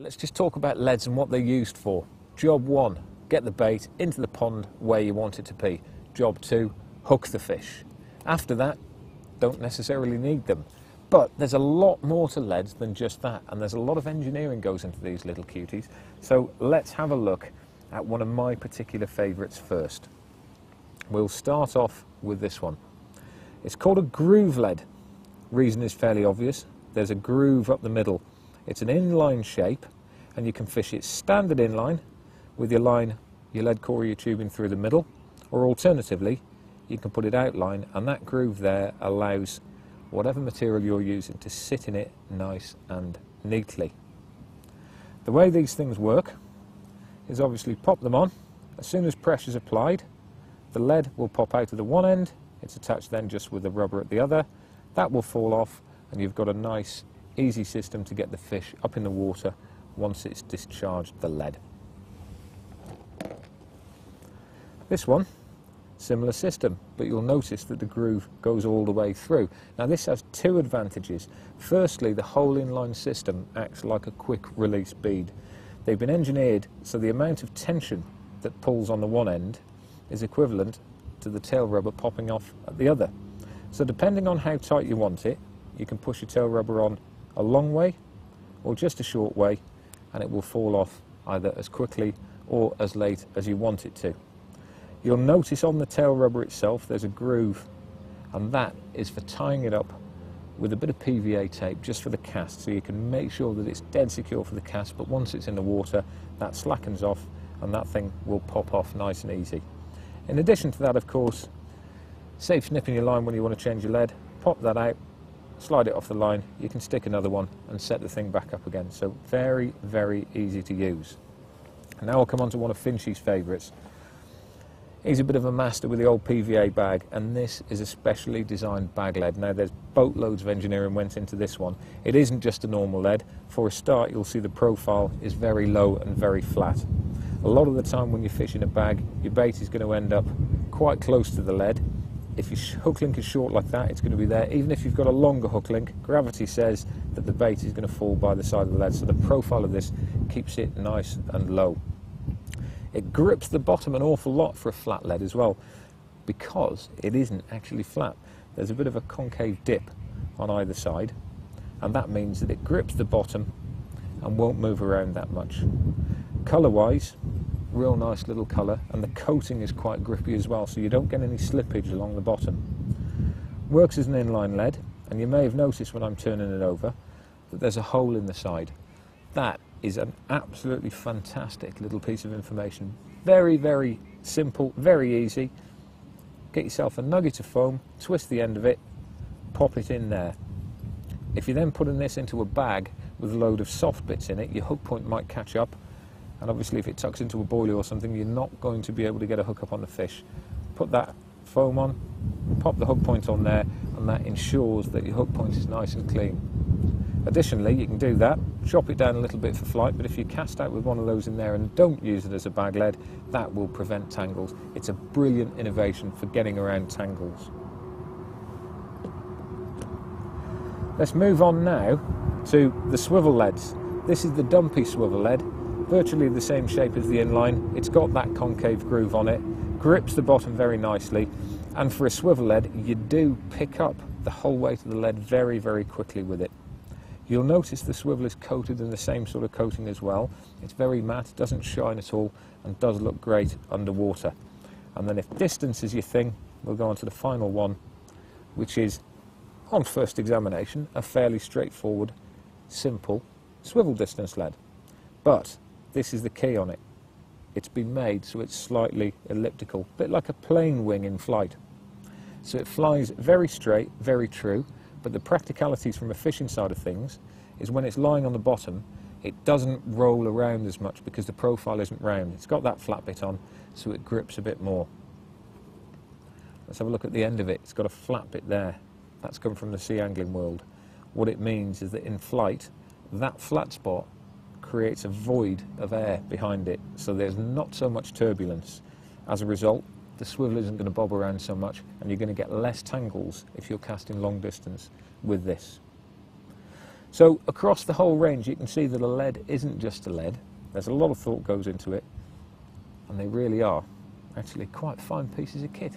Let's just talk about leads and what they're used for. Job 1, get the bait into the pond where you want it to be. Job 2, hook the fish. After that, don't necessarily need them. But there's a lot more to leads than just that, and there's a lot of engineering goes into these little cuties. So let's have a look at one of my particular favourites first. We'll start off with this one. It's called a groove lead. Reason is fairly obvious. There's a groove up the middle. It's an inline shape, and you can fish it standard inline with your line, your lead core, your tubing through the middle, or alternatively, you can put it outline, and that groove there allows whatever material you're using to sit in it nice and neatly. The way these things work is obviously pop them on. As soon as pressure is applied, the lead will pop out of the one end. It's attached then just with the rubber at the other. That will fall off, and you've got a nice easy system to get the fish up in the water once it's discharged the lead. This one, similar system, but you'll notice that the groove goes all the way through. Now this has two advantages. Firstly, the whole inline system acts like a quick release bead. They've been engineered so the amount of tension that pulls on the one end is equivalent to the tail rubber popping off at the other. So depending on how tight you want it, you can push your tail rubber on a long way or just a short way, and it will fall off either as quickly or as late as you want it to. You'll notice on the tail rubber itself there's a groove, and that is for tying it up with a bit of PVA tape just for the cast, so you can make sure that it's dead secure for the cast, but once it's in the water that slackens off and that thing will pop off nice and easy. In addition to that, of course, save snipping your line when you want to change your lead, pop that out, slide it off the line, you can stick another one and set the thing back up again. So very, very easy to use. And now I'll come on to one of Finchy's favourites. He's a bit of a master with the old PVA bag, and this is a specially designed bag lead. Now there's boatloads of engineering went into this one. It isn't just a normal lead. For a start, you'll see the profile is very low and very flat. A lot of the time when you fish in a bag, your bait is going to end up quite close to the lead. If your hook link is short like that, it's going to be there. Even if you've got a longer hook link, gravity says that the bait is going to fall by the side of the lead, so the profile of this keeps it nice and low. It grips the bottom an awful lot for a flat lead as well, because it isn't actually flat. There's a bit of a concave dip on either side, and that means that it grips the bottom and won't move around that much. Colour-wise, real nice little colour, and the coating is quite grippy as well, so you don't get any slippage along the bottom. Works as an inline lead, and you may have noticed when I'm turning it over that there's a hole in the side. That is an absolutely fantastic little piece of information. Very, very simple, very easy. Get yourself a nugget of foam, twist the end of it, pop it in there. If you're then putting this into a bag with a load of soft bits in it, your hook point might catch up, and obviously if it tucks into a boilie or something, you're not going to be able to get a hook up on the fish. Put that foam on, pop the hook point on there, and that ensures that your hook point is nice and clean. Additionally, you can do that, chop it down a little bit for flight, but if you cast out with one of those in there and don't use it as a bag lead, that will prevent tangles. It's a brilliant innovation for getting around tangles. Let's move on now to the swivel leads. This is the dumpy swivel lead, virtually the same shape as the inline. It's got that concave groove on it, grips the bottom very nicely, and for a swivel lead you do pick up the whole weight of the lead very, very quickly with it. You'll notice the swivel is coated in the same sort of coating as well. It's very matte, doesn't shine at all, and does look great underwater. And then if distance is your thing, we'll go on to the final one, which is, on first examination, a fairly straightforward, simple swivel distance lead. But this is the key on it. It's been made so it's slightly elliptical, a bit like a plane wing in flight. So it flies very straight, very true, but the practicalities from a fishing side of things is when it's lying on the bottom, it doesn't roll around as much because the profile isn't round. It's got that flat bit on, so it grips a bit more. Let's have a look at the end of it. It's got a flat bit there. That's come from the sea angling world. What it means is that in flight, that flat spot creates a void of air behind it, so there's not so much turbulence. As a result, the swivel isn't going to bob around so much, and you're going to get less tangles if you're casting long distance with this. So across the whole range you can see that a lead isn't just a lead. There's a lot of thought goes into it, and they really are actually quite fine pieces of kit.